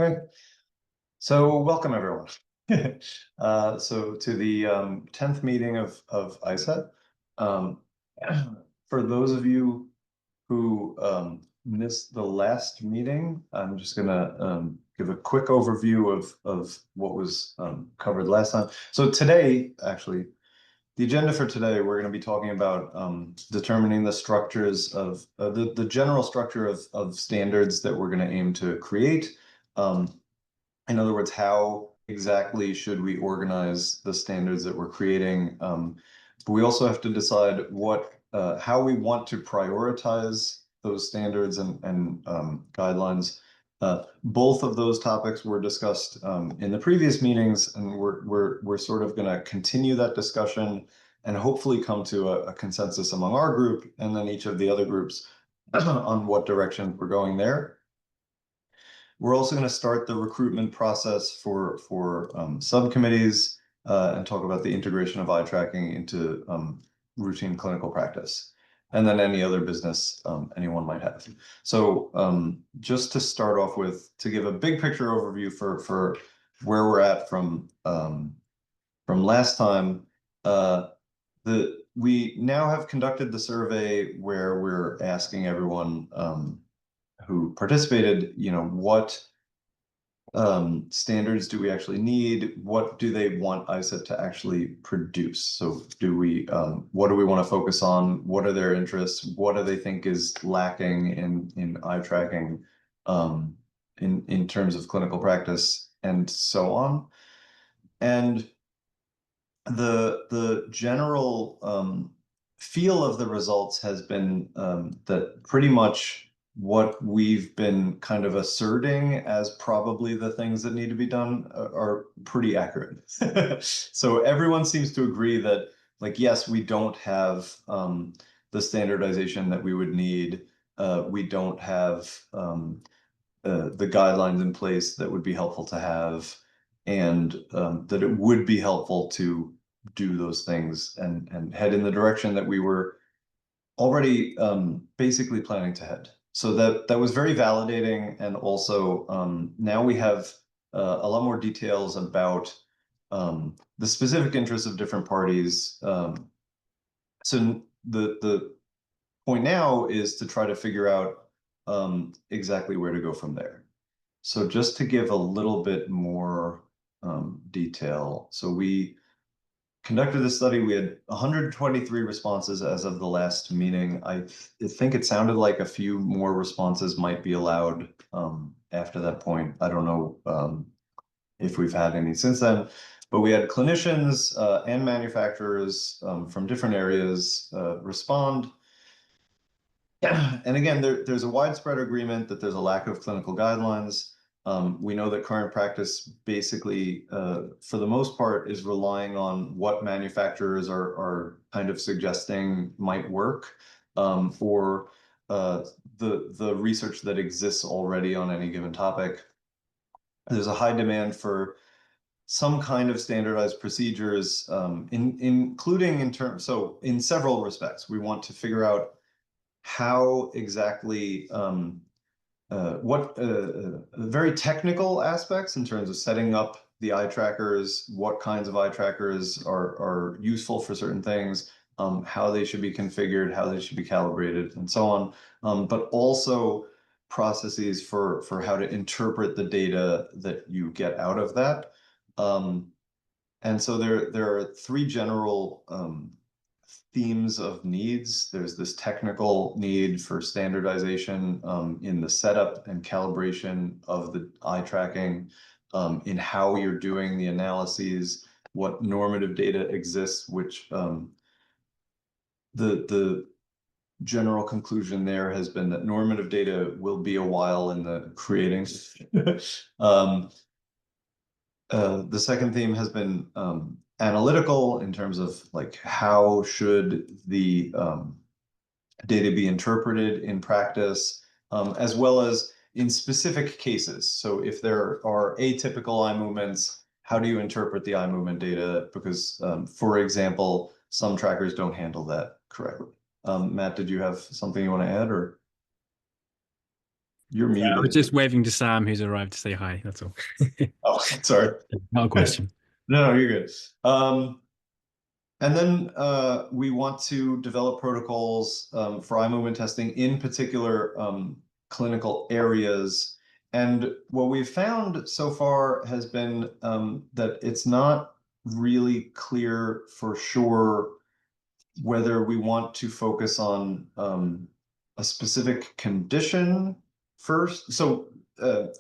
Okay, so welcome everyone. So to the 10th meeting of ISCET. Um, for those of you who missed the last meeting, I'm just gonna give a quick overview of what was covered last time. So today, actually, the agenda for today, we're going to be talking about determining the structures of the general structure of standards that we're going to aim to create. In other words, how exactly should we organize the standards that we're creating? But we also have to decide how we want to prioritize those standards and guidelines. Both of those topics were discussed in the previous meetings, and we're sort of going to continue that discussion and hopefully come to a consensus among our group and then each of the other groups on what direction we're going there. We're also going to start the recruitment process for subcommittees and talk about the integration of eye tracking into routine clinical practice, and then any other business anyone might have. So just to start off with, to give a big picture overview for where we're at from last time, we now have conducted the survey where we're asking everyone who participated, what standards do we actually need? What do they want ISCET to actually produce? So what do we want to focus on? What are their interests? What do they think is lacking in eye tracking in terms of clinical practice and so on? And the general feel of the results has been that pretty much what we've been kind of asserting as probably the things that need to be done are pretty accurate. So everyone seems to agree that, like, yes, we don't have the standardization that we would need. We don't have the guidelines in place that would be helpful to have, and that it would be helpful to do those things and head in the direction that we were already basically planning to head. So that was very validating, and also now we have a lot more details about the specific interests of different parties. So the point now is to try to figure out exactly where to go from there. So just to give a little bit more detail, so we conducted this study. We had 123 responses as of the last meeting. I think it sounded like a few more responses might be allowed after that point. I don't know if we've had any since then, but we had clinicians and manufacturers from different areas respond. And again, there's a widespread agreement that there's a lack of clinical guidelines. We know that current practice basically, for the most part, is relying on what manufacturers are kind of suggesting might work, or the research that exists already on any given topic. There's a high demand for some kind of standardized procedures, including in several respects. We want to figure out how exactly what very technical aspects in terms of setting up the eye trackers, what kinds of eye trackers are useful for certain things, how they should be configured, how they should be calibrated, and so on. But also processes for how to interpret the data that you get out of that. And so there are three general themes of needs. There's this technical need for standardization in the setup and calibration of the eye tracking, in how you're doing the analyses, what normative data exists, which the general conclusion there has been that normative data will be a while in the creating. The second theme has been analytical in terms of, like, how should the data be interpreted in practice, as well as in specific cases. So if there are atypical eye movements, how do you interpret the eye movement data? Because, for example, some trackers don't handle that correctly. Matt, did you have something you want to add, or? You're I was muted. just waving to Sam, who's arrived to say hi. That's all. Oh, sorry. Not a question. No, you're good. And then we want to develop protocols for eye movement testing in particular clinical areas. And what we've found so far has been that it's not really clear for sure whether we want to focus on a specific condition first. So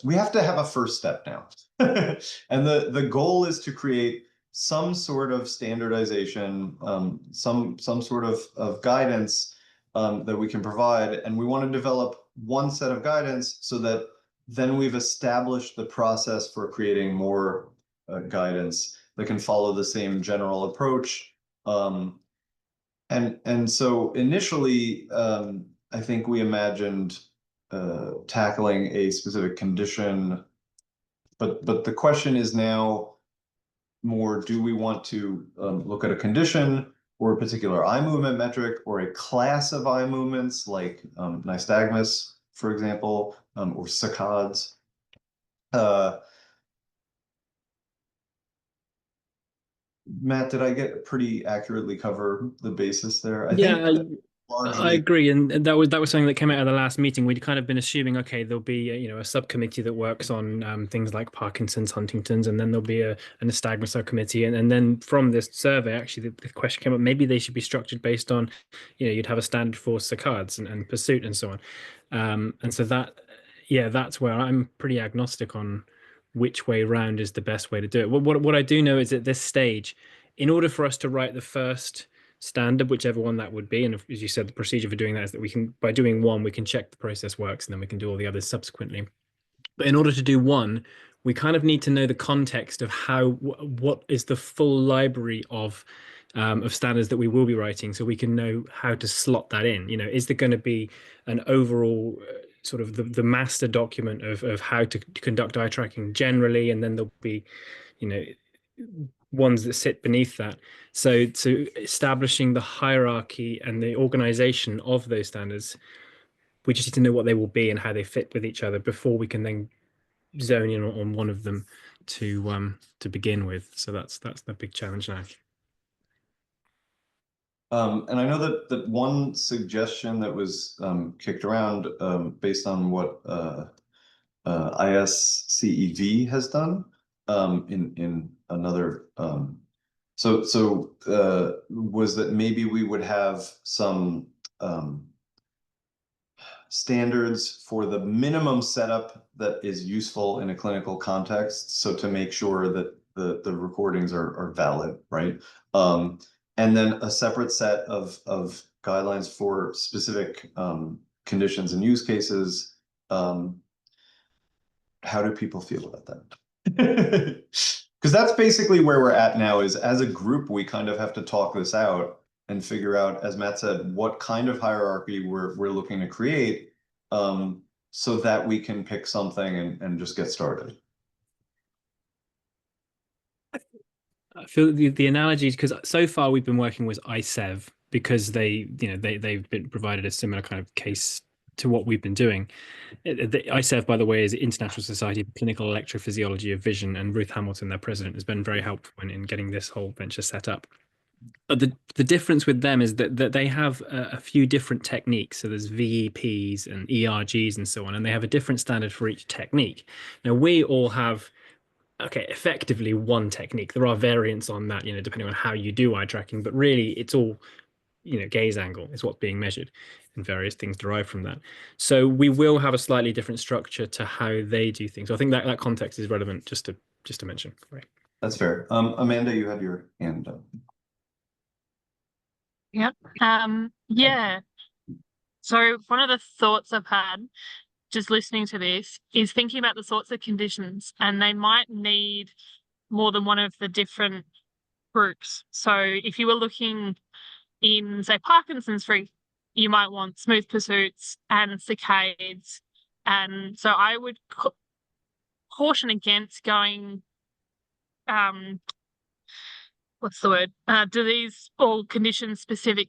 we have to have a first step now. And the goal is to create some sort of standardization, some sort of guidance that we can provide. And we want to develop one set of guidance so that then we've established the process for creating more guidance that can follow the same general approach. And so initially, I think we imagined tackling a specific condition, but the question is now more, do we want to look at a condition or a particular eye movement metric or a class of eye movements like nystagmus, for example, or saccades? Matt, did I get pretty accurately cover the basis there? I think Yeah, I largely. agree, and that was something that came out of the last meeting. We'd kind of been assuming, okay, there'll be a subcommittee that works on things like Parkinson's, Huntington's, and then there'll be an nystagmus subcommittee, and then from this survey, actually, the question came up, maybe they should be structured based on, you'd have a standard for saccades and pursuit and so on, and so that's where I'm pretty agnostic on which way round is the best way to do it. What I do know is at this stage, in order for us to write the first standard, whichever one that would be. And as you said, the procedure for doing that is that we can, by doing one, we can check the process works, and then we can do all the others subsequently. But in order to do one, we kind of need to know the context of what is the full library of standards that we will be writing, so we can know how to slot that in. Is there going to be an overall sort of the master document of how to conduct eye tracking generally, and then there'll be you know ones that sit beneath that. So establishing the hierarchy and the organization of those standards, we just need to know what they will be and how they fit with each other before we can then zone in on one of them to begin with. So that's the big challenge now. And I know that one suggestion that was kicked around based on what ISCEV has done in another was that maybe we would have some standards for the minimum setup that is useful in a clinical context. So to make sure that the recordings are valid, right? And then a separate set of guidelines for specific conditions and use cases. How do people feel about that? Because that's basically where we're at now, is as a group, we kind of have to talk this out and figure out, as Matt said, what kind of hierarchy we're looking to create so that we can pick something and just get started. I feel the analogies, because so far we've been working with ISEV because they've been provided a similar kind of case to what we've been doing. The ISEV, by the way, is International Society of Clinical Electrophysiology of Vision, and Ruth Hamilton, their president, has been very helpful in getting this whole venture set up. But the difference with them is that they have a few different techniques. So there's VEPs and ERGs and so on, and they have a different standard for each technique. Now we all have, okay, effectively one technique. There are variants on that, depending on how you do eye tracking, but really it's all, gaze angle is what's being measured, and various things derived from that. So we will have a slightly different structure to how they do things. So I think that context is relevant just to mention. Right. That's fair. Amanda, you had your hand up. Yep. Yeah. So one of the thoughts I've had just listening to this is thinking about the sorts of conditions, and they might need more than one of the different groups. So if you were looking in, say, Parkinson's, you might want smooth pursuits and saccades. And so I would caution against going, what's the word? Do these all condition specific?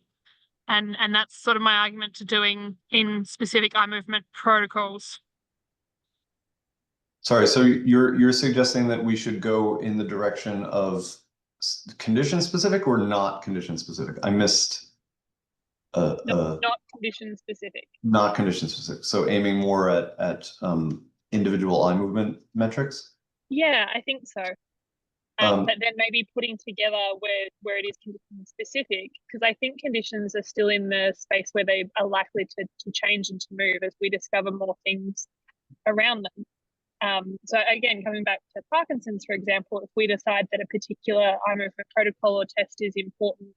And that's sort of my argument to doing in specific eye movement protocols. Sorry, so you're suggesting that we should go in the direction of condition specific or not condition specific? I missed Not condition specific. not condition specific. So aiming more at individual eye movement metrics. Yeah, I think so. But then maybe putting together where it is condition specific, because I think conditions are still in the space where they are likely to change and to move as we discover more things around them. So again, coming back to Parkinson's, for example, if we decide that a particular eye movement protocol or test is important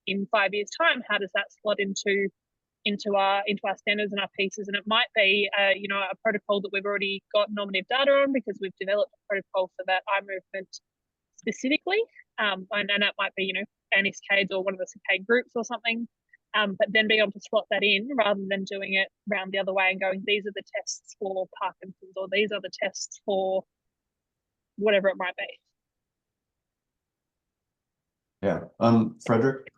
in 5 years' time, how does that slot into our standards and our pieces? And it might be a protocol that we've already got normative data on because we've developed a protocol for that eye movement specifically, and that might be anti-saccades or one of the saccade groups or something. But then being able to slot that in rather than doing it round the other way and going, these are the tests for Parkinson's or these are the tests for whatever it might be. Yeah. Frederick?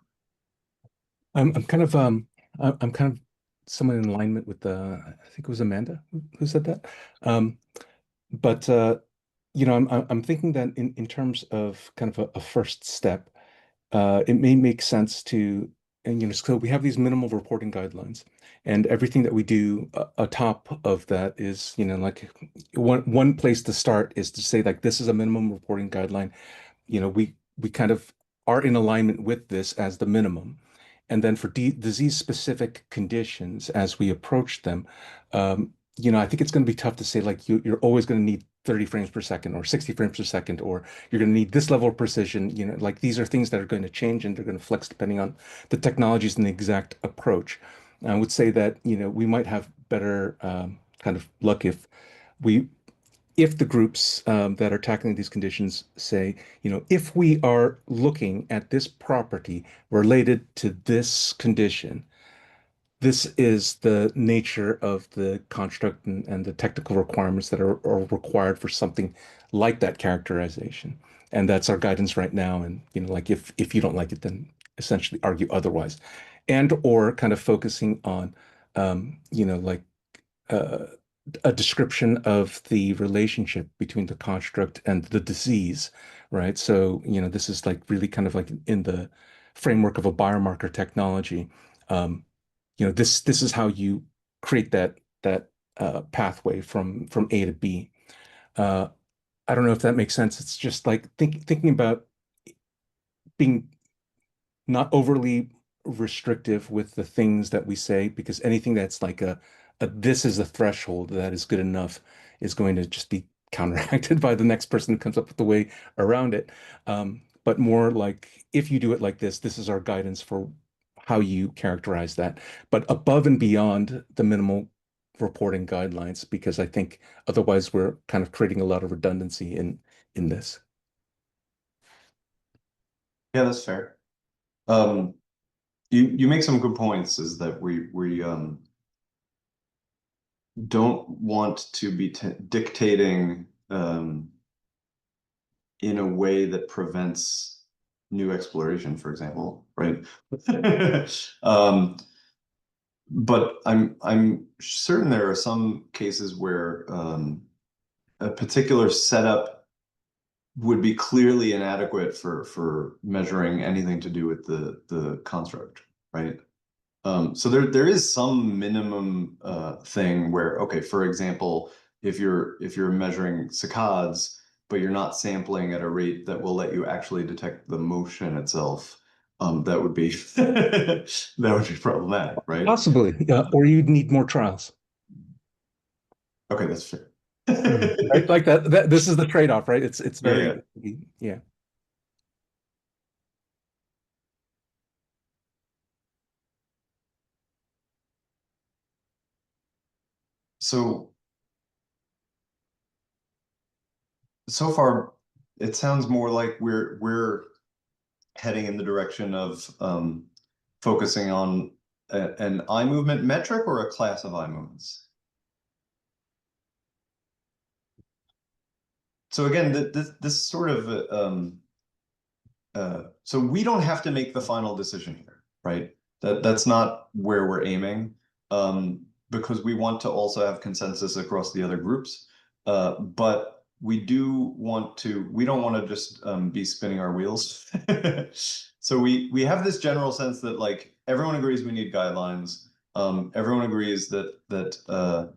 I'm kind of somewhat in alignment with I think it was Amanda who said that. But I'm thinking that in terms of kind of a first step, it may make sense to, and so we have these minimal reporting guidelines, and everything that we do atop of that is, like one place to start is to say like this is a minimum reporting guideline. We kind of are in alignment with this as the minimum. And then for disease-specific conditions, as we approach them, I think it's going to be tough to say like you're always going to need 30 frames per second or 60 frames per second, or you're going to need this level of precision. Like these are things that are going to change and they're going to flex depending on the technologies and the exact approach. I would say that, we might have better kind of luck if the groups that are tackling these conditions say, if we are looking at this property related to this condition, this is the nature of the construct and the technical requirements that are required for something like that characterization. And that's our guidance right now. And, like if you don't like it, then essentially argue otherwise. And or kind of focusing on, like a description of the relationship between the construct and the disease, right? So, this is like really kind of like in the framework of a biomarker technology. This is how you create that pathway from A to B. I don't know if that makes sense. It's just like thinking about being not overly restrictive with the things that we say, because anything that's like this is a threshold that is good enough is going to just be counteracted by the next person who comes up with the way around it. But more like, if you do it like this is our guidance for how you characterize that, but above and beyond the minimal reporting guidelines, because I think otherwise we're kind of creating a lot of redundancy in this. Yeah, that's fair. You make some good points, is that we don't want to be dictating in a way that prevents new exploration, for example, right? But I'm certain there are some cases where a particular setup would be clearly inadequate for measuring anything to do with the construct, right? So there is some minimum thing where, okay, for example, if you're measuring saccades, but you're not sampling at a rate that will let you actually detect the motion itself, that would be problematic, right? Possibly, or you'd need more trials. Okay, that's fair. Right? Like that. This is the trade-off, right? It's very, yeah. So far, it sounds more like we're heading in the direction of focusing on an eye movement metric or a class of eye movements. So again, this sort of so we don't have to make the final decision here, right? That's not where we're aiming, because we want to also have consensus across the other groups. But we don't want to just be spinning our wheels. So we have this general sense that like everyone agrees we need guidelines. Everyone agrees that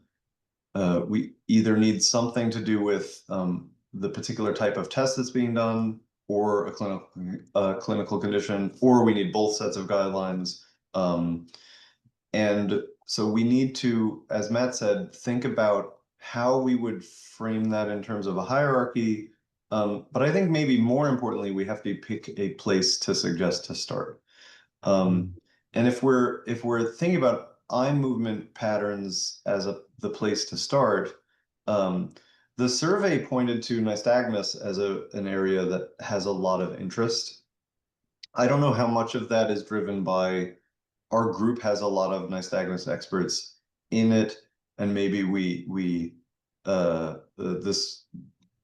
we either need something to do with the particular type of test that's being done, or a clinical condition, or we need both sets of guidelines. And so we need to, as Matt said, think about how we would frame that in terms of a hierarchy. But I think maybe more importantly, we have to pick a place to suggest to start. And if we're thinking about eye movement patterns as the place to start, the survey pointed to nystagmus as an area that has a lot of interest. I don't know how much of that is driven by our group has a lot of nystagmus experts in it, and maybe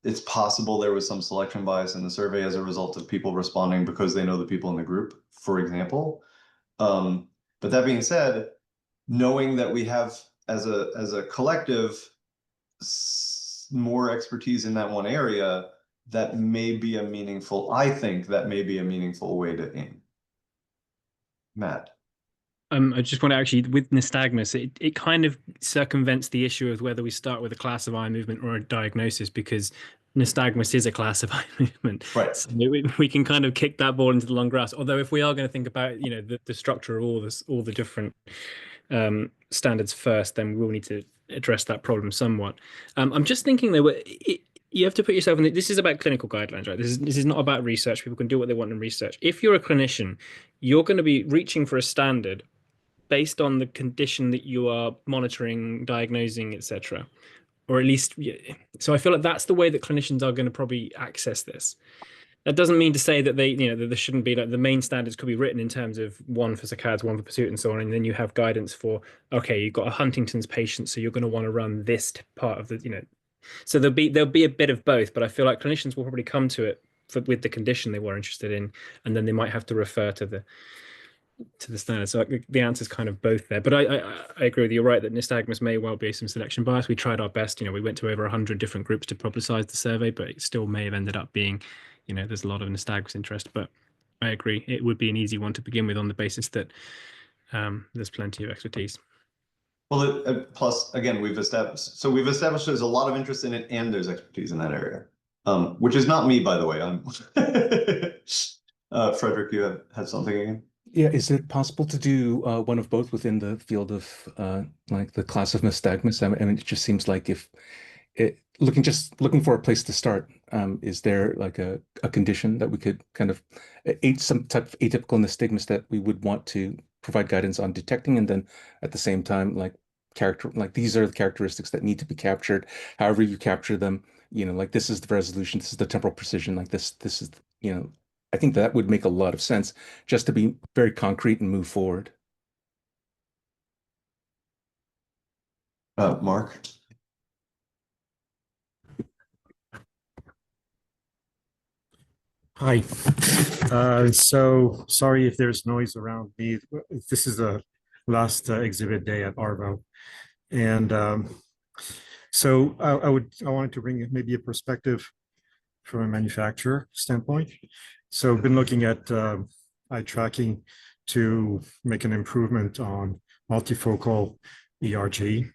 it's possible there was some selection bias in the survey as a result of people responding because they know the people in the group, for example. But that being said, knowing that we have as a collective more expertise in that one area, that may be a meaningful, I think that may be a meaningful way to aim. Matt. I just want to actually, with nystagmus, it kind of circumvents the issue of whether we start with a class of eye movement or a diagnosis, because nystagmus is a class of eye movement. Right. So we can kind of kick that ball into the long grass. Although if we are going to think about, you know, the structure of all the different standards first, then we'll need to address that problem somewhat. I'm just thinking though, you have to put yourself in. This is about clinical guidelines, right? This is not about research. People can do what they want in research. If you're a clinician, you're going to be reaching for a standard based on the condition that you are monitoring, diagnosing, etc. Or at least, so I feel like that's the way that clinicians are going to probably access this. That doesn't mean to say that that there shouldn't be, like, the main standards could be written in terms of one for saccades, one for pursuit, and so on, and then you have guidance for, okay, you've got a Huntington's patient, so you're going to want to run this part of the. So there'll be a bit of both, but I feel like clinicians will probably come to it with the condition they were interested in, and then they might have to refer to the standard. So the answer is kind of both there. But I agree with you. You're right that nystagmus may well be some selection bias. We tried our best. We went to over 100 different groups to publicize the survey, but it still may have ended up being, there's a lot of nystagmus interest. But I agree, it would be an easy one to begin with on the basis that there's plenty of expertise. Well, plus, again, we've established there's a lot of interest in it and there's expertise in that area, which is not me, by the way. I'm Frederick, you had something again? Yeah, is it possible to do one of both within the field of like the class of nystagmus? I mean, it just seems like if looking for a place to start, is there like a condition that we could kind of some type of atypical nystagmus that we would want to provide guidance on detecting, and then at the same time, like these are the characteristics that need to be captured. However you capture them, like this is the resolution, this is the temporal precision, like this is, I think that would make a lot of sense just to be very concrete and move forward. Mark? Hi. So sorry if there's noise around me. This is the last exhibit day at Arvo. And so I wanted to bring maybe a perspective from a manufacturer standpoint. So I've been looking at eye tracking to make an improvement on multifocal ERG.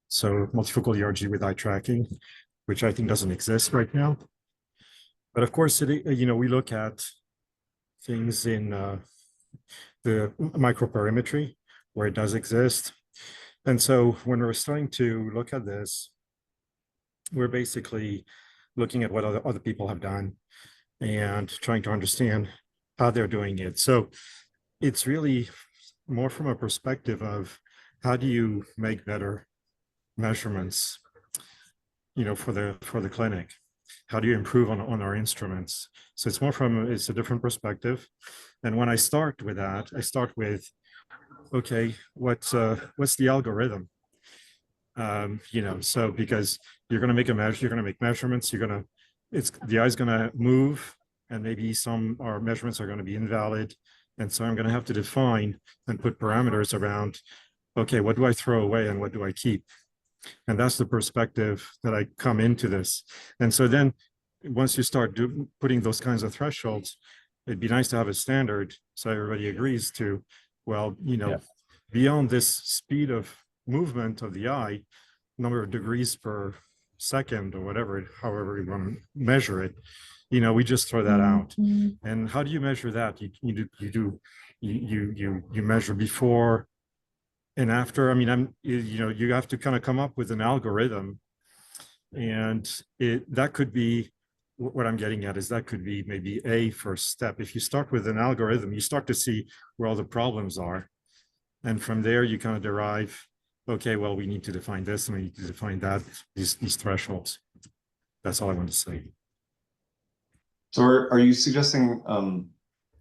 So multifocal ERG with eye tracking, which I think doesn't exist right now. But of course, we look at things in the microperimetry where it does exist. And so when we're starting to look at this, we're basically looking at what other people have done and trying to understand how they're doing it. So it's really more from a perspective of how do you make better measurements, for the clinic? How do you improve on our instruments? So it's more it's a different perspective. And when I start with that, I start with, okay, what's the algorithm? So because you're going to make you're going to make measurements, the eye's going to move, and maybe some our measurements are going to be invalid. And so I'm going to have to define and put parameters around, okay, what do I throw away and what do I keep? And that's the perspective that I come into this. And so then once you start putting those kinds of thresholds, it'd be nice to have a standard so everybody agrees to, well, beyond this speed of movement of the eye, number of degrees per second or whatever, however you want to measure it, we just throw that out. And how do you measure that? You measure before and after. I mean, you have to kind of come up with an algorithm, and that could be what I'm getting at is that could be maybe a first step. If you start with an algorithm, you start to see where all the problems are, and from there you kind of derive, okay, well, we need to define this and we need to define that, these thresholds. That's all I want to say. So are you suggesting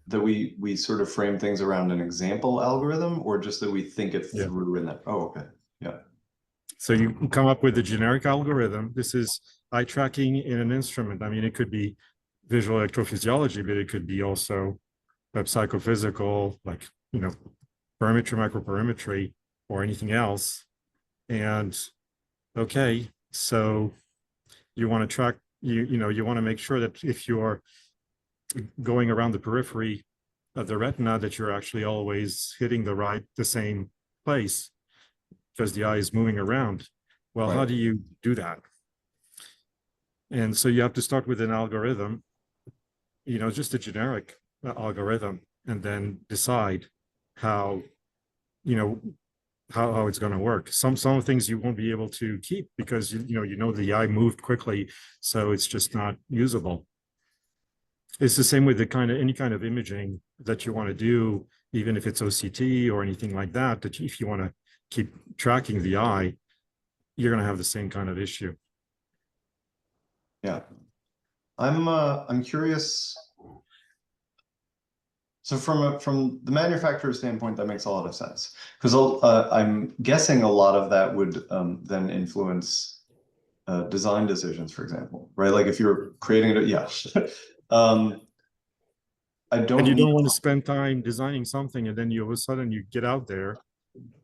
that we sort of frame things around an example algorithm, or just that we think it through in that? Oh, okay. Yeah. So you come up with a generic algorithm. This is eye tracking in an instrument. I mean, it could be visual electrophysiology, but it could be also psychophysical, like, perimetry, microperimetry, or anything else. And okay, so you want to track, you want to make sure that if you're going around the periphery of the retina, that you're actually always hitting the same place, because the eye is moving around. Well, Right. How do you do that? And so you have to start with an algorithm, just a generic algorithm, and then decide how, how it's going to work. Some things you won't be able to keep because the eye moved quickly, so it's just not usable. It's the same with any kind of imaging that you want to do, even if it's OCT or anything like that, that if you want to keep tracking the eye, you're going to have the same kind of issue. Yeah. I'm curious. So from the manufacturer's standpoint, that makes a lot of sense, because I'm guessing a lot of that would then influence design decisions, for example, right? Like if you're creating it, yeah. I don't. And you don't want to spend time designing something, and then all of a sudden you get out there,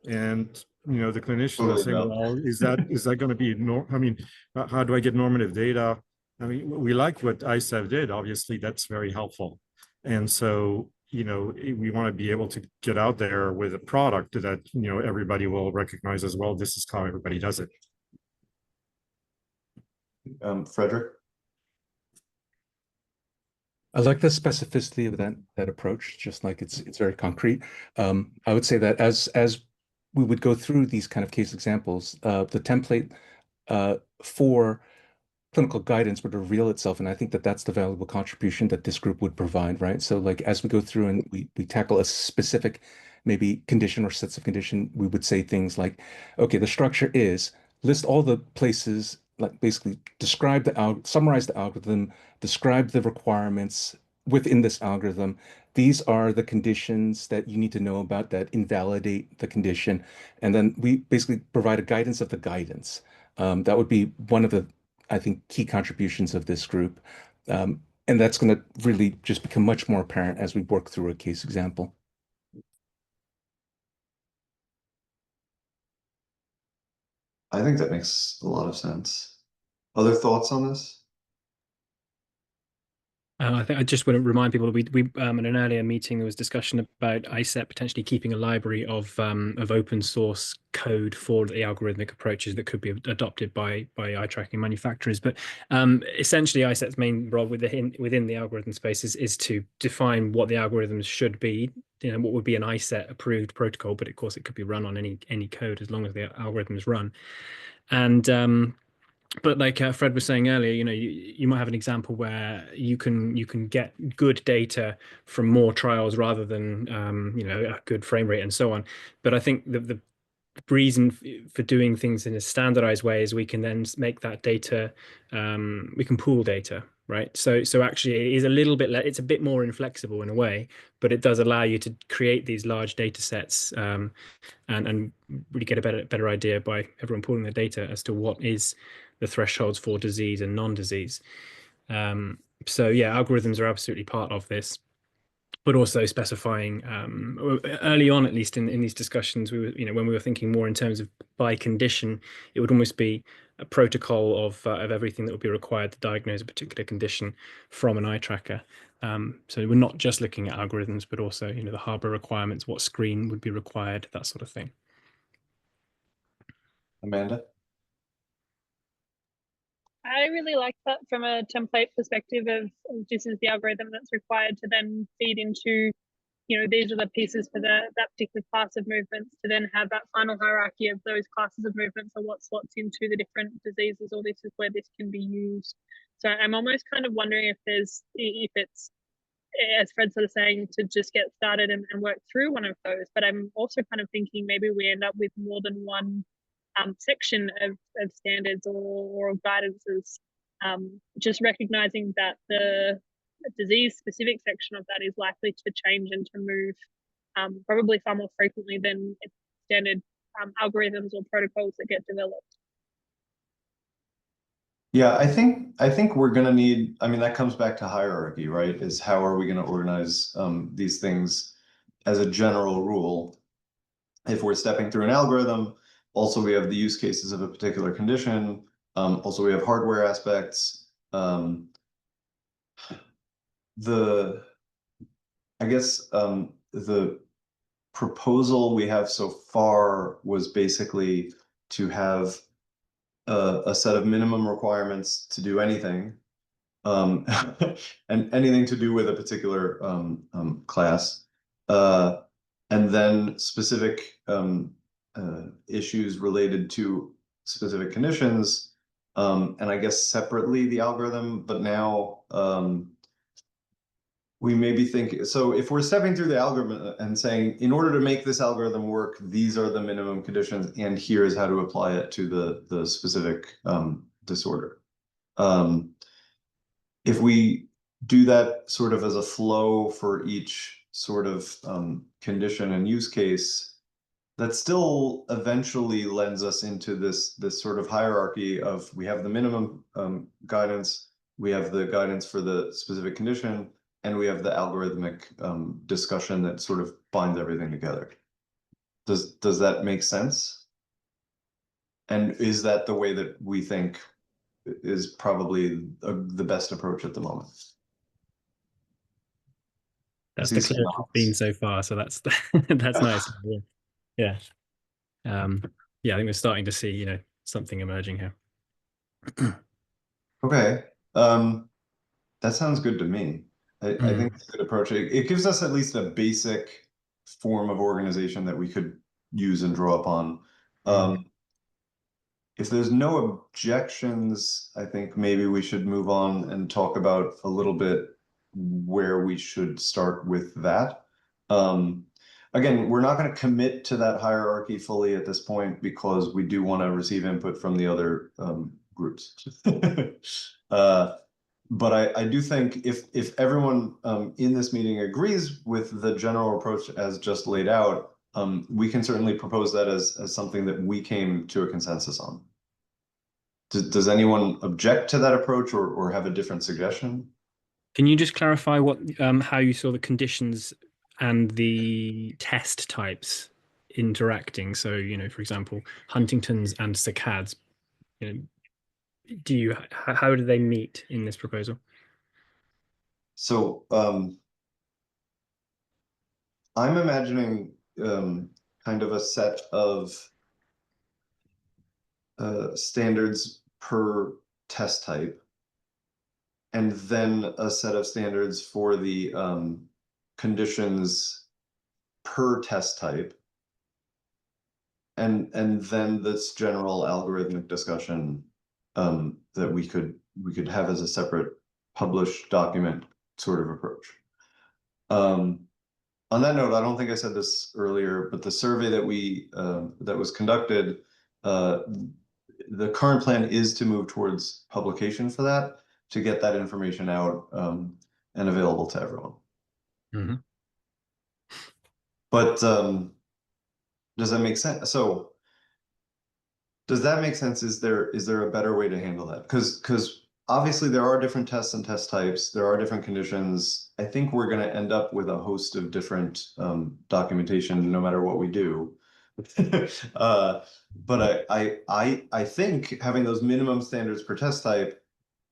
and the clinician will say, "Well, is that going to be I mean, how do I get normative data?" I mean, we like what ISCET did. Obviously, that's very helpful, and so we want to be able to get out there with a product that everybody will recognize as well. This is how everybody does it. Frederick? I like the specificity of that approach, just like it's very concrete. I would say that as we would go through these kind of case examples, the template for clinical guidance would reveal itself, and I think that that's the valuable contribution that this group would provide, right? So like as we go through and we tackle a specific maybe condition or sets of condition, we would say things like, okay, the structure is list all the places, like basically summarize the algorithm, describe the requirements within this algorithm. These are the conditions that you need to know about that invalidate the condition. And then we basically provide a guidance of the guidance. That would be one of the, I think, key contributions of this group. And that's going to really just become much more apparent as we work through a case example. I think that makes a lot of sense. Other thoughts on this? I think I just want to remind people we in an earlier meeting there was discussion about ISCET potentially keeping a library of open source code for the algorithmic approaches that could be adopted by eye tracking manufacturers. But essentially, ISCET's main role within the algorithm space is to define what the algorithms should be. What would be an ISCET approved protocol, but of course it could be run on any code as long as the algorithms run. And but like Fred was saying earlier, you might have an example where you can get good data from more trials rather than a good frame rate and so on. But I think the reason for doing things in a standardized way is we can then make that data, we can pool data, right? So actually it is a little bit, it's a bit more inflexible in a way, but it does allow you to create these large data sets and really get a better idea by everyone pooling the data as to what is the thresholds for disease and non-disease. So yeah, algorithms are absolutely part of this. but also specifying early on, at least in these discussions, we were, when we were thinking more in terms of by condition, it would almost be a protocol of everything that would be required to diagnose a particular condition from an eye tracker. So we're not just looking at algorithms, but also, the hardware requirements, what screen would be required, that sort of thing. Amanda? I really like that from a template perspective of this is the algorithm that's required to then feed into, these are the pieces for that particular class of movements, to then have that final hierarchy of those classes of movements or what slots into the different diseases, or this is where this can be used. So I'm almost kind of wondering if it's, as Fred's sort of saying, to just get started and work through one of those. But I'm also kind of thinking maybe we end up with more than one section of standards or guidances, just recognizing that the disease specific section of that is likely to change and to move probably far more frequently than standard algorithms or protocols that get developed. Yeah, I think we're gonna need, I mean, that comes back to hierarchy, right? Is how are we gonna organize these things as a general rule? If we're stepping through an algorithm, also we have the use cases of a particular condition. Also we have hardware aspects. I guess the proposal we have so far was basically to have a set of minimum requirements to do anything, and anything to do with a particular class, and then specific issues related to specific conditions, and I guess separately the algorithm. But now we may be thinking, so if we're stepping through the algorithm and saying, in order to make this algorithm work, these are the minimum conditions, and here is how to apply it to the specific disorder. If we do that sort of as a flow for each sort of condition and use case, that still eventually lends us into this sort of hierarchy of, we have the minimum guidance, we have the guidance for the specific condition, and we have the algorithmic discussion that sort of binds everything together. Does that make sense? And is that the way that we think is probably the best approach at the moment? That's the clearest it's been so far, so that's that's nice. Yeah. Yeah, I think we're starting to see, something emerging here. Okay. That sounds good to me. I think it's a good approach. It gives us at least a basic form of organization that we could use and draw upon. If there's no objections, I think maybe we should move on and talk about a little bit where we should start with that. Again, we're not going to commit to that hierarchy fully at this point because we do want to receive input from the other groups. But I do think if everyone in this meeting agrees with the general approach as just laid out, we can certainly propose that as something that we came to a consensus on. Does anyone object to that approach or have a different suggestion? Can you just clarify what how you saw the conditions and the test types interacting? So, for example, Huntington's and saccades, how do they meet in this proposal? So I'm imagining kind of a set of standards per test type, and then a set of standards for the conditions per test type, and then this general algorithmic discussion that we could have as a separate published document sort of approach. On that note, I don't think I said this earlier, but the survey that was conducted, the current plan is to move towards publication for that, to get that information out and available to everyone. But does that make sense? So does that make sense? Is there a better way to handle that? Because obviously there are different tests and test types. There are different conditions. I think we're going to end up with a host of different documentation no matter what we do. But I think having those minimum standards per test type,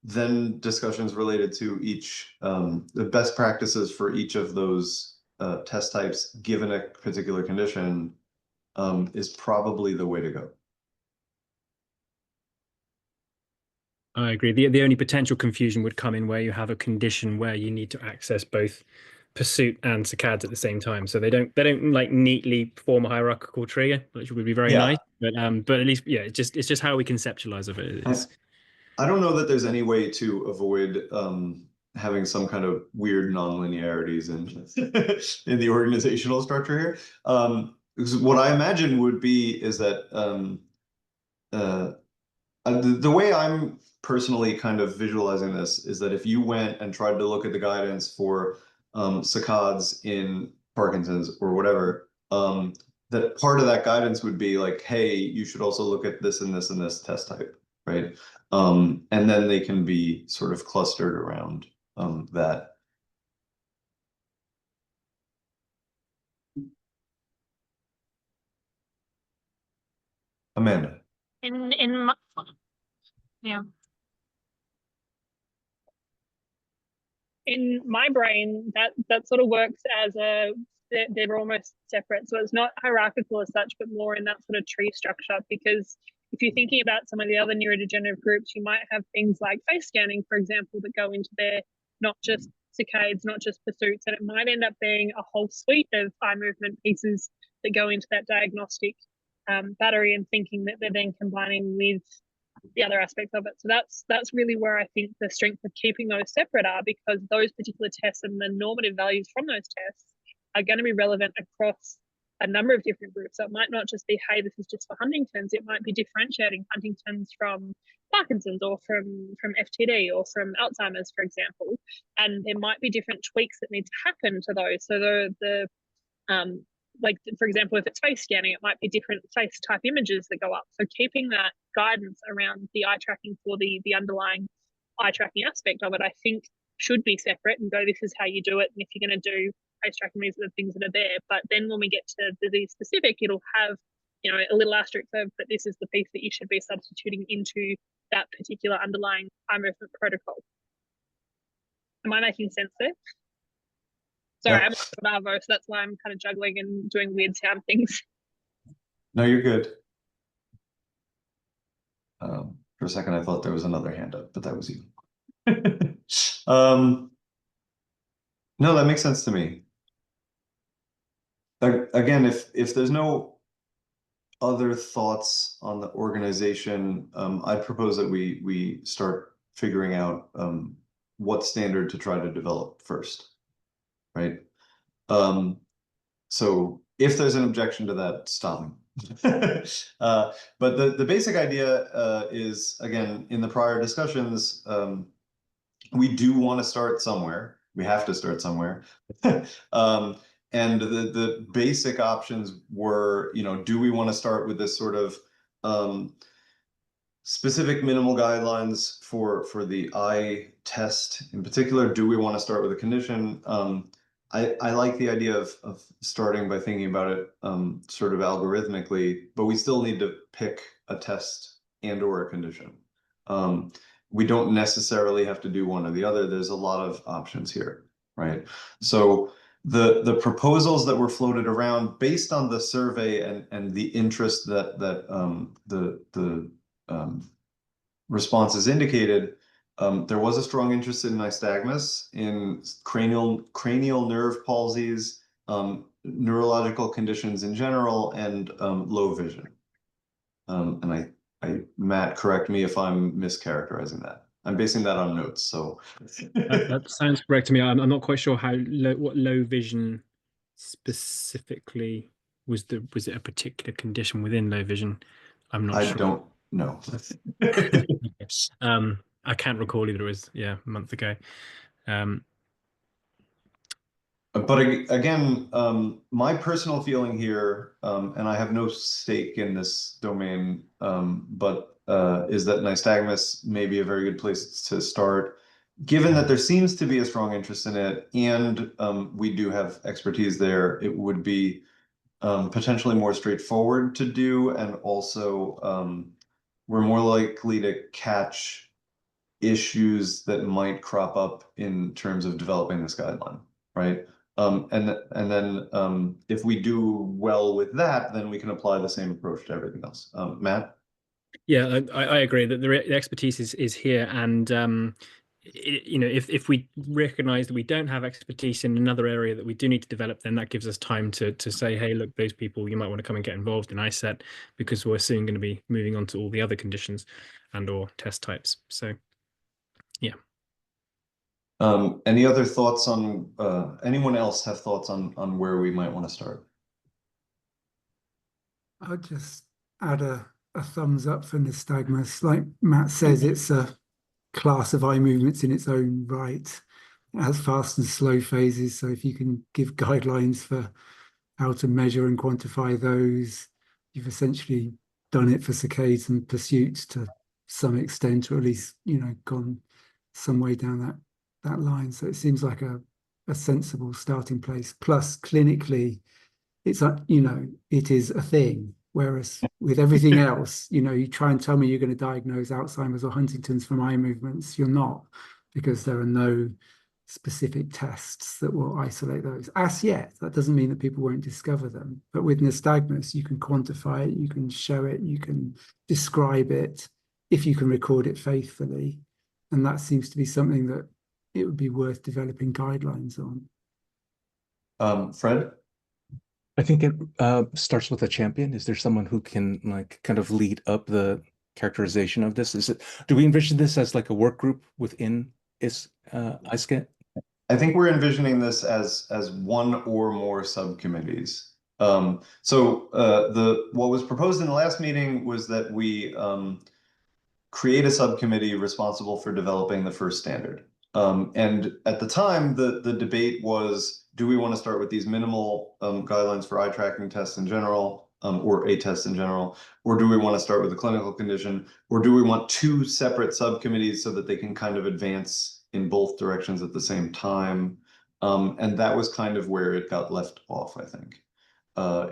then discussions related to each the best practices for each of those test types given a particular condition is probably the way to go. I agree. The only potential confusion would come in where you have a condition where you need to access both pursuit and saccades at the same time. So they don't like neatly form a hierarchical tree, which would be very nice. But at least it's just how we conceptualize of it. I don't know that there's any way to avoid having some kind of weird non-linearities in the organizational structure here. Because what I imagine would be is that the way I'm personally kind of visualizing this is that if you went and tried to look at the guidance for saccades in Parkinson's or whatever, that part of that guidance would be like, hey, you should also look at this and this and this test type, right? And then they can be sort of clustered around that. Amanda. In my, yeah. In my brain, that sort of works as they're almost separate. So it's not hierarchical as such, but more in that sort of tree structure. Because if you're thinking about some of the other neurodegenerative groups, you might have things like face scanning, for example, that go into there, not just saccades, not just pursuits, and it might end up being a whole suite of eye movement pieces that go into that diagnostic battery, and thinking that they're then combining with the other aspects of it. So that's really where I think the strength of keeping those separate are, because those particular tests and the normative values from those tests are going to be relevant across a number of different groups. So it might not just be, hey, this is just for Huntington's. It might be differentiating Huntington's from Parkinson's or from FTD or from Alzheimer's, for example. And there might be different tweaks that need to happen to those. So the like, for example, if it's face scanning, it might be different face type images that go up. So keeping that guidance around the eye tracking for the underlying eye tracking aspect of it, I think should be separate and go, this is how you do it. And if you're going to do face tracking, these are the things that are there. But then when we get to disease specific, it'll have, you know, a little asterisk of, but this is the piece that you should be substituting into that particular underlying eye movement protocol. Am I making sense there? Sorry, Yeah. I'm a Bravo, so that's why I'm kind of juggling and doing weird sound things. No, you're good. For a second, I thought there was another hand up, but that was you. No, that makes sense to me. Again, if there's no other thoughts on the organization, I'd propose that we start figuring out what standard to try to develop first, right? So if there's an objection to that, stop me. But the basic idea is, again, in the prior discussions, we do want to start somewhere. We have to start somewhere. And the basic options were, you know, do we want to start with this sort of specific minimal guidelines for the eye test in particular? Do we want to start with a condition? I like the idea of starting by thinking about it sort of algorithmically, but we still need to pick a test and or a condition. We don't necessarily have to do one or the other. There's a lot of options here, right? So the proposals that were floated around based on the survey and the interest that the responses indicated, there was a strong interest in nystagmus, in cranial nerve palsies, neurological conditions in general, and low vision. And Matt, correct me if I'm mischaracterizing that. I'm basing that on notes, so. That sounds correct to me. I'm not quite sure what low vision specifically was. Was it a particular condition within low vision? I'm not sure. I don't know. I can't recall either. It was a month ago. But again, my personal feeling here, and I have no stake in this domain, but is that nystagmus may be a very good place to start. Given that there seems to be a strong interest in it, and we do have expertise there, it would be potentially more straightforward to do, and also we're more likely to catch issues that might crop up in terms of developing this guideline, right? And then if we do well with that, then we can apply the same approach to everything else. Matt? Yeah, I agree that the expertise is here, and you know, if we recognize that we don't have expertise in another area that we do need to develop, then that gives us time to say, hey, look, those people, you might want to come and get involved in ISCET, because we're soon going to be moving on to all the other conditions and or test types. So yeah. Any other thoughts on anyone else have thoughts on where we might want to start? I'd just add a thumbs up for nystagmus. Like Matt says, it's a class of eye movements in its own right. It has fast and slow phases. So if you can give guidelines for how to measure and quantify those, you've essentially done it for saccades and pursuits to some extent, or at least, you know, gone some way down that line. So it seems like a sensible starting place. Plus, clinically, it's you know, it is a thing. Whereas with everything else, you know, you try and tell me you're going to diagnose Alzheimer's or Huntington's from eye movements, you're not, because there are no specific tests that will isolate those. As yet, that doesn't mean that people won't discover them. But with nystagmus, you can quantify it, you can show it, you can describe it, if you can record it faithfully. And that seems to be something that it would be worth developing guidelines on. Fred? I think it starts with a champion. Is there someone who can like kind of lead up the characterization of this? Do we envision this as like a work group within ISCET? I think we're envisioning this as one or more subcommittees. So what was proposed in the last meeting was that we create a subcommittee responsible for developing the first standard. And at the time, the debate was, do we want to start with these minimal guidelines for eye tracking tests in general, or a test in general, or do we want to start with a clinical condition, or do we want two separate subcommittees so that they can kind of advance in both directions at the same time? And that was kind of where it got left off, I think,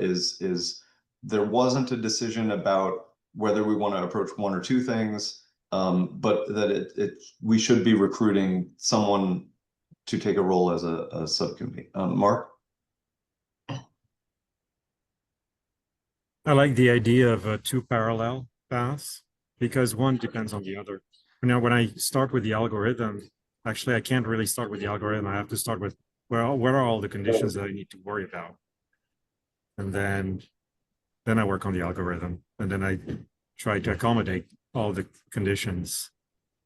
is there wasn't a decision about whether we want to approach one or two things, but that we should be recruiting someone to take a role as a subcommittee. Mark? I like the idea of two parallel paths because one depends on the other. Now, when I start with the algorithm, actually, I can't really start with the algorithm. I have to start with, well, what are all the conditions that I need to worry about? And then I work on the algorithm, and then I try to accommodate all the conditions.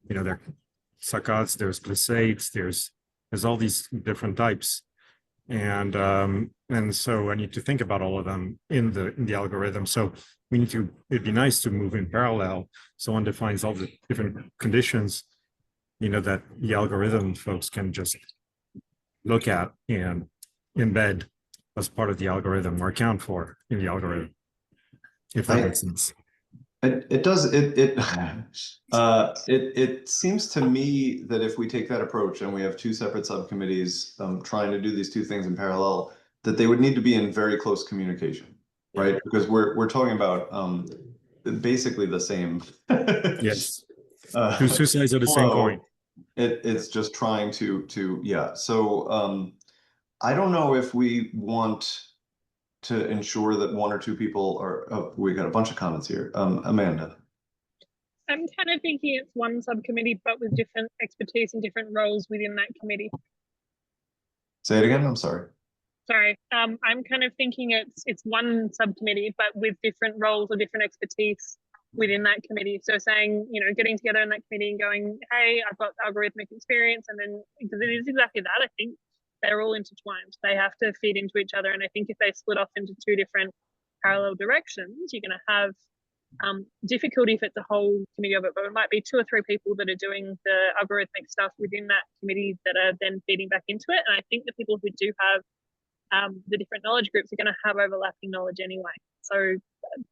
You know, there are saccades, there's glissades, there's all these different types. And so I need to think about all of them in the algorithm. So it'd be nice to move in parallel. So one defines all the different conditions, you know, that the algorithm folks can just look at and embed as part of the algorithm or account for in the algorithm, if that makes sense. It does. It seems to me that if we take that approach and we have two separate subcommittees trying to do these two things in parallel, that they would need to be in very close communication, right? Because we're talking about basically the same. Yes. Two sides of the same coin. It's just trying to yeah. So I don't know if we want to ensure that one or two people are, oh, we got a bunch of comments here. Amanda. I'm kind of thinking it's one subcommittee, but with different expertise and different roles within that committee. Say it again, I'm sorry. Sorry, I'm kind of thinking it's one subcommittee, but with different roles or different expertise within that committee. So saying, you know, getting together in that committee and going, hey, I've got algorithmic experience, and then, because it is exactly that, I think they're all intertwined. They have to feed into each other. And I think if they split off into two different parallel directions, you're going to have difficulty if it's a whole committee of it, but it might be two or three people that are doing the algorithmic stuff within that committee that are then feeding back into it. And I think the people who do have the different knowledge groups are going to have overlapping knowledge anyway. So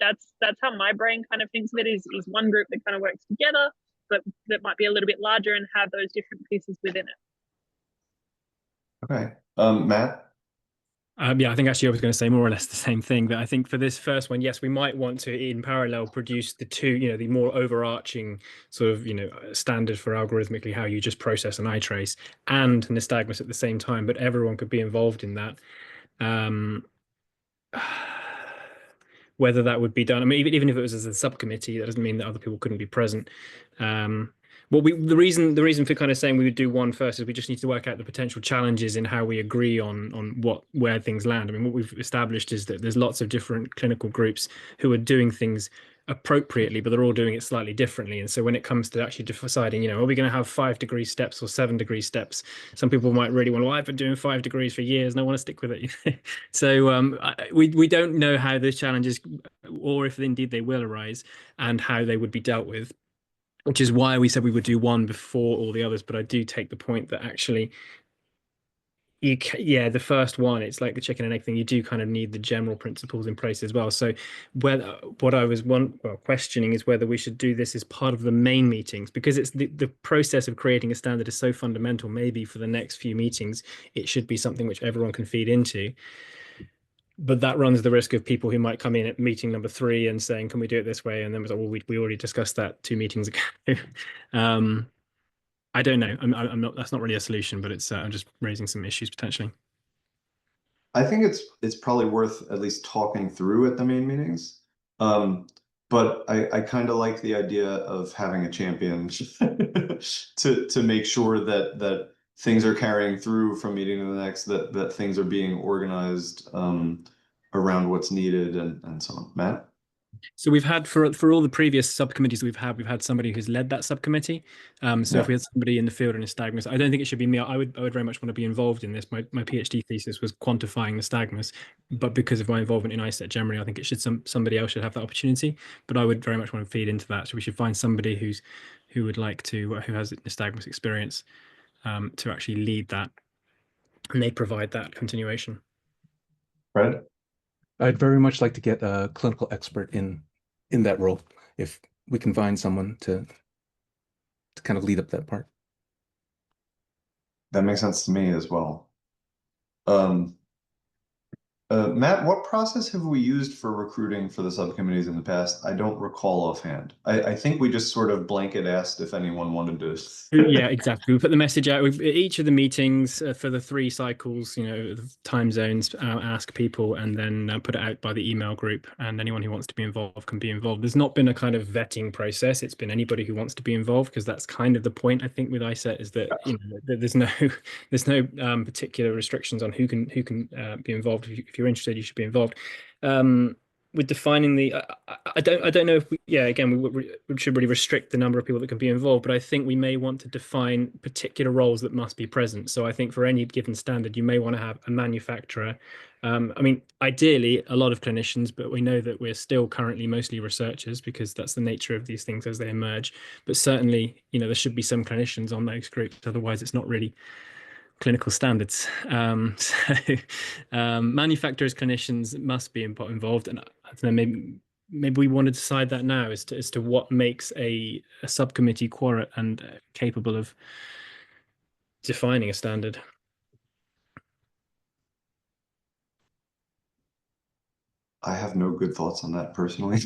that's how my brain kind of thinks of it, is one group that kind of works together, but that might be a little bit larger and have those different pieces within it. Okay. Matt? Yeah, I think actually I was going to say more or less the same thing, but I think for this first one, yes, we might want to in parallel produce the two, you know, the more overarching sort of, you know, standard for algorithmically how you just process an iTrace and nystagmus at the same time, but everyone could be involved in that. Whether that would be done, I mean, even if it was as a subcommittee, that doesn't mean that other people couldn't be present. Well, the reason for kind of saying we would do one first is we just need to work out the potential challenges in how we agree on where things land. I mean, what we've established is that there's lots of different clinical groups who are doing things appropriately, but they're all doing it slightly differently. And so when it comes to actually deciding, you know, are we going to have 5-degree steps or 7-degree steps? Some people might really want, well, I've been doing 5 degrees for years and I want to stick with it. So we don't know how those challenges, or if indeed they will arise, and how they would be dealt with, which is why we said we would do one before all the others. But I do take the point that actually, yeah, the first one, it's like the chicken and egg thing. You do kind of need the general principles in place as well. So what I was questioning is whether we should do this as part of the main meetings, because it's the process of creating a standard is so fundamental. Maybe for the next few meetings, it should be something which everyone can feed into. But that runs the risk of people who might come in at meeting number 3 and saying, can we do it this way? And then was like, well, we already discussed that 2 meetings ago. I don't know. I'm not, that's not really a solution, but it's, I'm just raising some issues potentially. I think it's probably worth at least talking through at the main meetings. But I kind of like the idea of having a champion to make sure that things are carrying through from meeting to the next, that things are being organized around what's needed and so on. Matt? So we've had for all the previous subcommittees we've had somebody who's led that subcommittee. So if we had somebody in the field in nystagmus, I don't think it should be me. I would very much want to be involved in this. My PhD thesis was quantifying nystagmus, but because of my involvement in ISCET generally, I think it should somebody else should have that opportunity. But I would very much want to feed into that. So we should find somebody who would like to who has nystagmus experience to actually lead that, and they provide that continuation. Fred? I'd very much like to get a clinical expert in that role, if we can find someone to kind of lead up that part. That makes sense to me as well. Matt, what process have we used for recruiting for the subcommittees in the past? I don't recall offhand. I think we just sort of blanket asked if anyone wanted to. Yeah, exactly. We put the message out with each of the meetings for the 3 cycles, you know, the time zones, ask people, and then put it out by the email group, and anyone who wants to be involved can be involved. There's not been a kind of vetting process. It's been anybody who wants to be involved, because that's kind of the point, I think, with ISCET, is that, you know, there's no particular restrictions on who can be involved. If you're interested, you should be involved. With defining the, I don't know if again, we should really restrict the number of people that can be involved, but I think we may want to define particular roles that must be present. So I think for any given standard, you may want to have a manufacturer. I mean, ideally, a lot of clinicians, but we know that we're still currently mostly researchers, because that's the nature of these things as they emerge. But certainly, you know, there should be some clinicians on those groups. Otherwise, it's not really clinical standards. Manufacturers, clinicians must be involved, and I don't know, maybe we want to decide that now as to what makes a subcommittee quorate and capable of defining a standard. I have no good thoughts on that personally.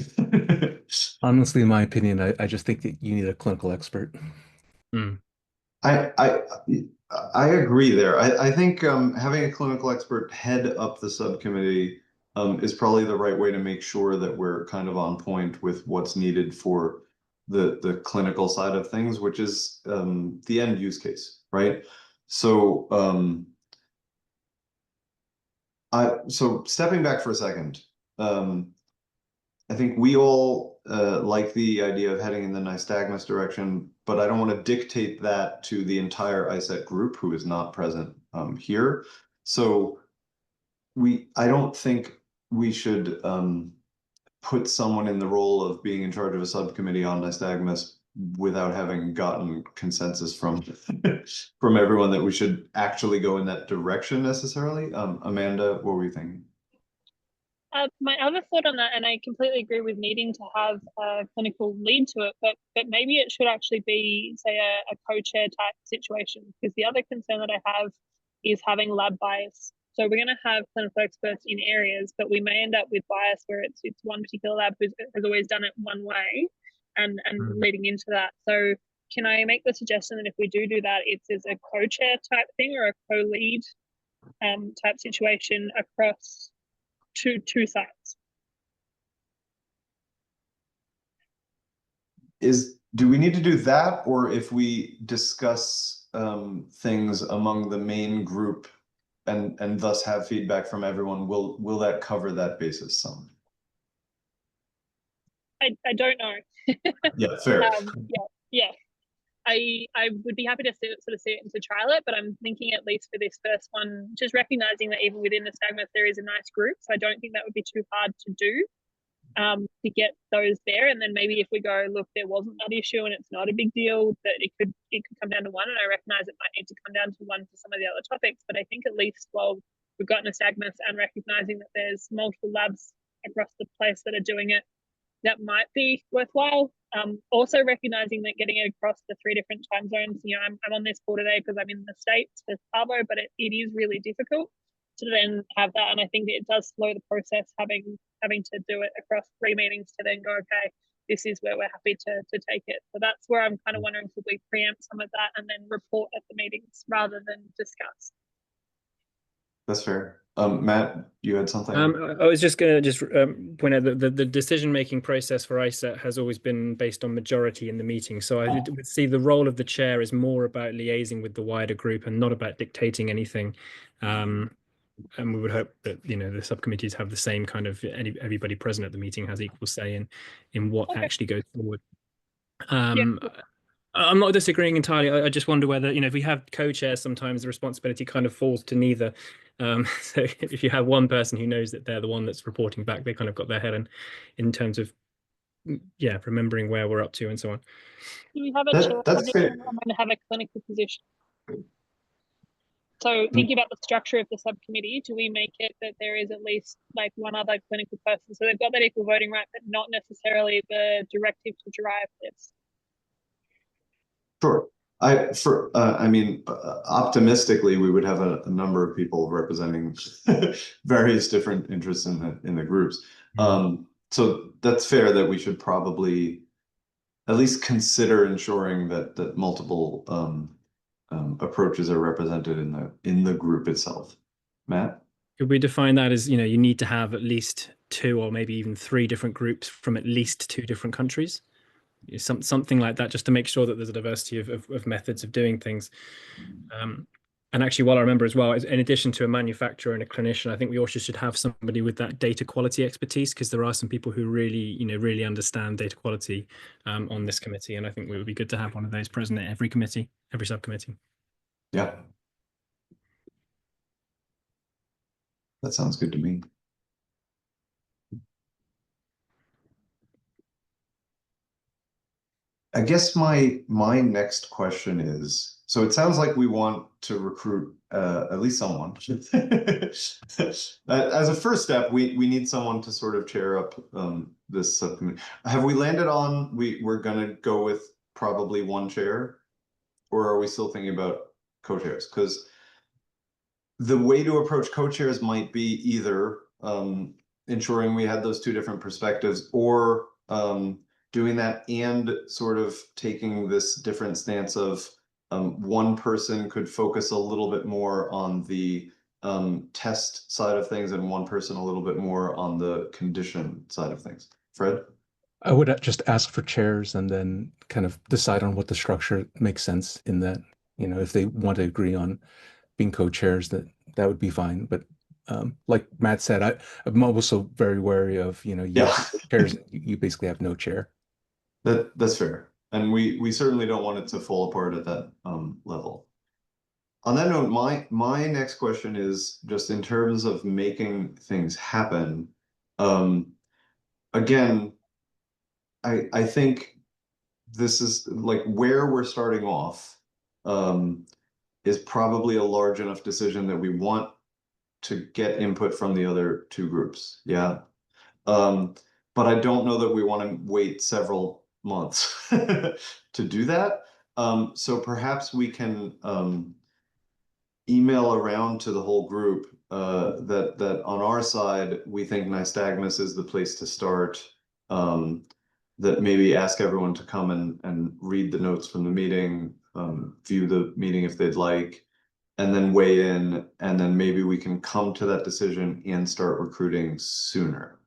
Honestly, in my opinion, I just think that you need a clinical expert. I agree there. I think having a clinical expert head up the subcommittee is probably the right way to make sure that we're kind of on point with what's needed for the clinical side of things, which is the end use case, right? So so stepping back for a second, I think we all like the idea of heading in the nystagmus direction, but I don't want to dictate that to the entire ISCET group who is not present here. So I don't think we should put someone in the role of being in charge of a subcommittee on nystagmus without having gotten consensus from from everyone that we should actually go in that direction necessarily. Amanda, what were you thinking? My other thought on that, and I completely agree with needing to have a clinical lead to it, but maybe it should actually be, say, a co-chair type situation, because the other concern that I have is having lab bias. So we're going to have clinical experts in areas, but we may end up with bias where it's one particular lab who has always done it one way, and leading into that. So can I make the suggestion that if we do that, it's as a co-chair type thing or a co-lead type situation across two sides? Do we need to do that, or if we discuss things among the main group and thus have feedback from everyone, will that cover that basis some? I don't know. Yeah, fair. Yeah. I would be happy to sort of see it and to trial it, but I'm thinking at least for this first one, just recognizing that even within the Stagmas there is a nice group, so I don't think that would be too hard to do to get those there. And then maybe if we go, look, there wasn't that issue and it's not a big deal, that it could come down to one. And I recognize it might need to come down to one for some of the other topics, but I think at least while we've gotten a Stagmas and recognizing that there's multiple labs across the place that are doing it, that might be worthwhile. Also recognizing that getting it across the 3 different time zones, I'm on this call today because I'm in the States for Pavo, but it is really difficult to then have that. And I think it does slow the process having to do it across 3 meetings to then go, okay, this is where we're happy to take it. So that's where I'm kind of wondering, could we preempt some of that and then report at the meetings rather than discuss? That's fair. Matt, you had something? I was just going to point out that the decision-making process for ISCET has always been based on majority in the meeting. So I would see the role of the chair is more about liaising with the wider group and not about dictating anything. And we would hope that the subcommittees have the same kind of everybody present at the meeting has equal say in what actually goes forward. I'm not disagreeing entirely. I just wonder whether, if we have co-chairs, sometimes the responsibility kind of falls to neither. So if you have one person who knows that they're the one that's reporting back, they kind of got their head in terms of, remembering where we're up to and so on. Do we have a chair That's fair. and then have a clinical position? So thinking about the structure of the subcommittee, do we make it that there is at least like one other clinical person? So they've got that equal voting right, but not necessarily the directive to drive this. Sure. I mean, optimistically, we would have a number of people representing various different interests in the groups. So that's fair that we should probably at least consider ensuring that multiple approaches are represented in the group itself. Matt? Could we define that as, you need to have at least 2 or maybe even 3 different groups from at least 2 different countries? Something like that, just to make sure that there's a diversity of methods of doing things. And actually, while I remember as well, in addition to a manufacturer and a clinician, I think we also should have somebody with that data quality expertise, because there are some people who really understand data quality on this committee, and I think it would be good to have one of those present at every committee, every subcommittee. Yeah. That sounds good to me. I guess my next question is, so it sounds like we want to recruit at least someone. As a first step, we need someone to sort of chair up this subcommittee. Have we landed on we're gonna go with probably one chair, or are we still thinking about co-chairs? Because the way to approach co-chairs might be either ensuring we had those 2 different perspectives, or doing that and sort of taking this different stance of one person could focus a little bit more on the test side of things and one person a little bit more on the condition side of things. Fred? I would just ask for chairs and then kind of decide on what the structure makes sense in that. If they want to agree on being co-chairs, that would be fine. But like Matt said, I'm also very wary of, chairs, you basically have no chair. That's fair. And we certainly don't want it to fall apart at that level. On that note, my next question is just in terms of making things happen. Again, I think this is like where we're starting off is probably a large enough decision that we want to get input from the other two groups. Yeah. But I don't know that we want to wait several months to do that. So perhaps we can email around to the whole group that on our side we think nystagmus is the place to start. That maybe ask everyone to come and read the notes from the meeting, view the meeting if they'd like, and then weigh in, and then maybe we can come to that decision and start recruiting sooner.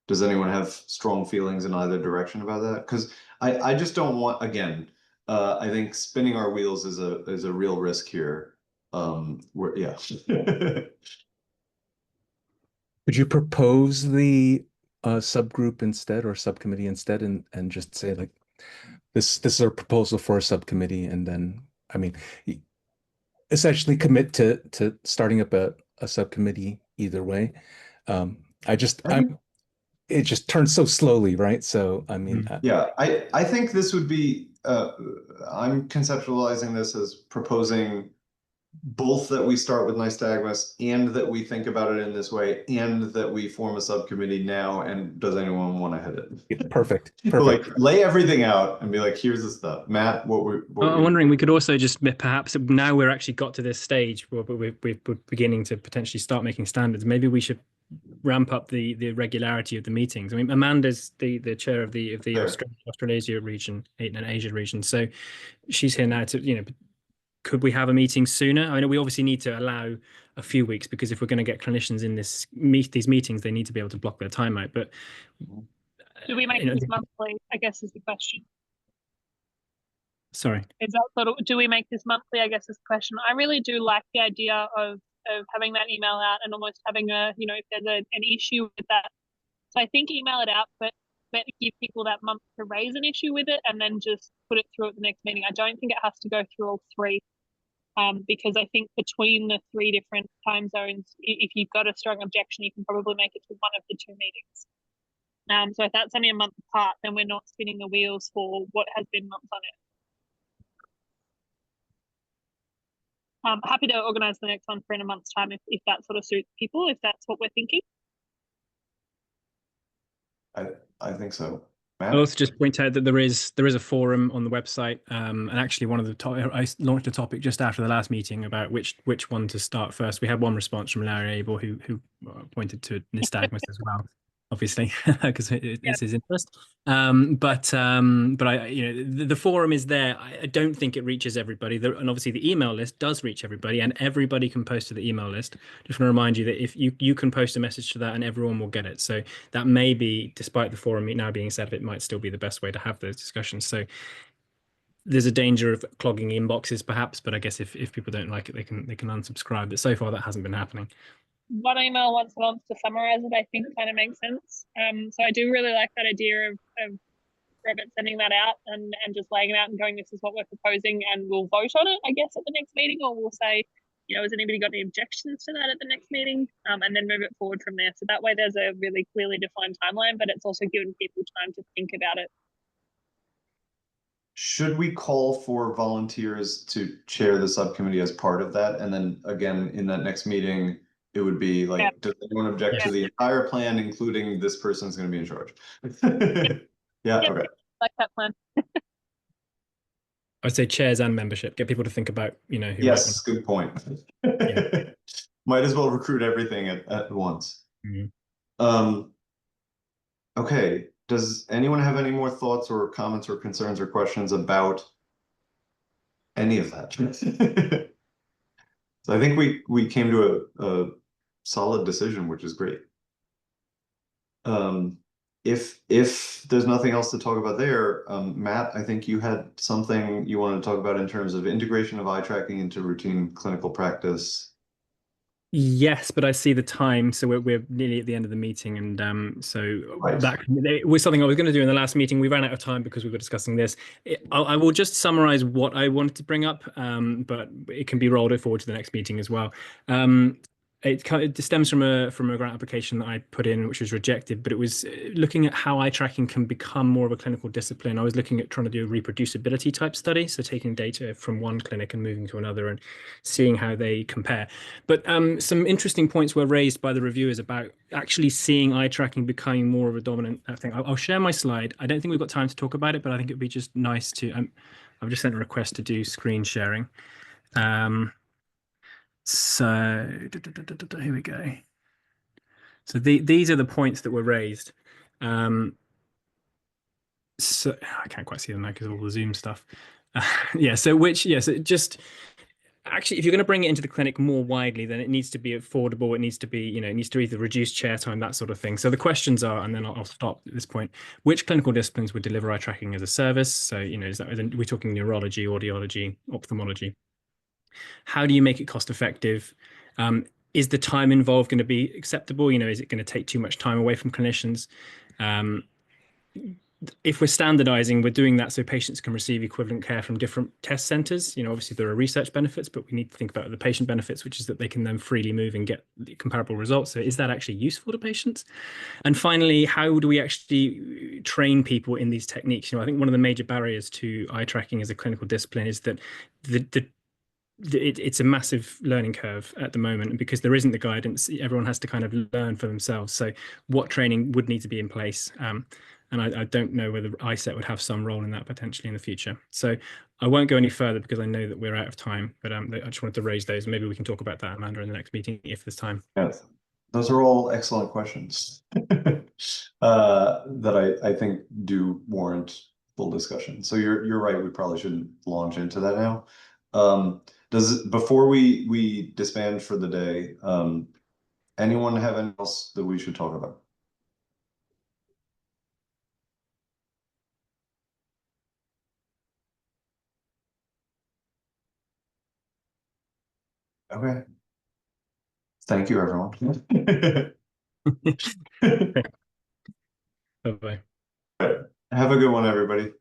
Does anyone have strong feelings in either direction about that? Because I just don't want, again, I think spinning our wheels is a real risk here. Yeah. Would you propose the subgroup instead or subcommittee instead, and just say like this is our proposal for a subcommittee, and then I mean essentially commit to starting up a subcommittee either way. It just turns so slowly, right? So I mean, yeah, I think this would be I'm conceptualizing this as proposing both that we start with nystagmus and that we think about it in this way and that we form a subcommittee now. And does anyone want to head it? Perfect. Like lay everything out and be like, here's the stuff. Matt, I'm wondering, we could also just perhaps, now we're actually got to this stage where we're beginning to potentially start making standards. Maybe we should ramp up the regularity of the meetings. I mean, Amanda's the chair of the Australasia region and Asia region, so she's here now to, could we have a meeting sooner? I mean, we obviously need to allow a few weeks, because if we're going to get clinicians in these meetings, they need to be able to block their time out. But do we make this monthly, I guess, is the question. Sorry. Is that sort of, do we make this monthly, I guess, is the question. I really do like the idea of having that email out and almost having if there's an issue with that. So I think email it out, but give people that month to raise an issue with it and then just put it through at the next meeting. I don't think it has to go through all three. Because I think between the three different time zones, if you've got a strong objection, you can probably make it to one of the two meetings. So if that's only a month apart, then we're not spinning the wheels for what has been months on it. I'm happy to organise the next one for in a month's time if that sort of suits people, if that's what we're thinking. I think so. I'll also just point out that there is a forum on the website, and actually one of the I launched a topic just after the last meeting about which one to start first. We had one response from Larry Abel who pointed to nystagmus as well, obviously, because it's his interest. But I, the forum is there. I don't think it reaches everybody, and obviously the email list does reach everybody, and everybody can post to the email list. Just want to remind you that if you can post a message to that, and everyone will get it. So that may be, despite the forum now being set up, it might still be the best way to have those discussions. So there's a danger of clogging inboxes, perhaps, but I guess if people don't like it, they can unsubscribe. But so far, that hasn't been happening. One email once a month to summarize it, I think, kind of makes sense. So I do really like that idea of Robert sending that out and just laying it out and going, this is what we're proposing, and we'll vote on it, I guess, at the next meeting, or we'll say, has anybody got any objections to that at the next meeting? And then move it forward from there. So that way there's a really clearly defined timeline, but it's also giving people time to think about it. Should we call for volunteers to chair the subcommittee as part of that? And then again, in that next meeting, it would be like, does anyone object to the entire plan, including this person's going to be in charge? Yeah, okay. Like that plan. I'd say chairs and membership. Get people to think about, who. Yes, good point. Yeah. Might as well recruit everything at once. Mm-hmm. Okay. Does anyone have any more thoughts or comments or concerns or questions about any of that? So I think we came to a solid decision, which is great. If there's nothing else to talk about there, Matt, I think you had something you wanted to talk about in terms of integration of eye tracking into routine clinical practice. Yes, but I see the time, so we're nearly at the end of the meeting, and that was something I was going to do in the last meeting. We ran out of time because we were discussing this. I will just summarize what I wanted to bring up, but it can be rolled forward to the next meeting as well. it stems from a grant application that I put in, which was rejected. But it was looking at how eye tracking can become more of a clinical discipline. I was looking at trying to do a reproducibility type study, so taking data from one clinic and moving to another and seeing how they compare. But some interesting points were raised by the reviewers about actually seeing eye tracking becoming more of a dominant thing. I'll share my slide. I don't think we've got time to talk about it, but I think it'd be just nice to. I've just sent a request to do screen sharing. So here we go. So these are the points that were raised. So I can't quite see them now because of all the Zoom stuff. Yeah. So just actually, if you're going to bring it into the clinic more widely, then it needs to be affordable. It needs to be, it needs to either reduce chair time, that sort of thing. So the questions are, and then I'll stop at this point. Which clinical disciplines would deliver eye tracking as a service? So, is that we're talking neurology, audiology, ophthalmology? How do you make it cost effective? Is the time involved going to be acceptable? Is it going to take too much time away from clinicians? If we're standardizing, we're doing that so patients can receive equivalent care from different test centers. Obviously there are research benefits, but we need to think about the patient benefits, which is that they can then freely move and get comparable results. So is that actually useful to patients? And finally, how do we actually train people in these techniques? I think one of the major barriers to eye tracking as a clinical discipline is that it's a massive learning curve at the moment, and because there isn't the guidance, everyone has to kind of learn for themselves. So what training would need to be in place? And I don't know whether ISCET would have some role in that potentially in the future. So I won't go any further because I know that we're out of time, but I just wanted to raise those. Maybe we can talk about that, Amanda, in the next meeting if there's time. Yes, those are all excellent questions that I think do warrant full discussion. So you're right, we probably shouldn't launch into that now. Before we disband for the day, anyone have anything else that we should talk about? Okay. Thank you, everyone. Bye-bye. Have a good one, everybody.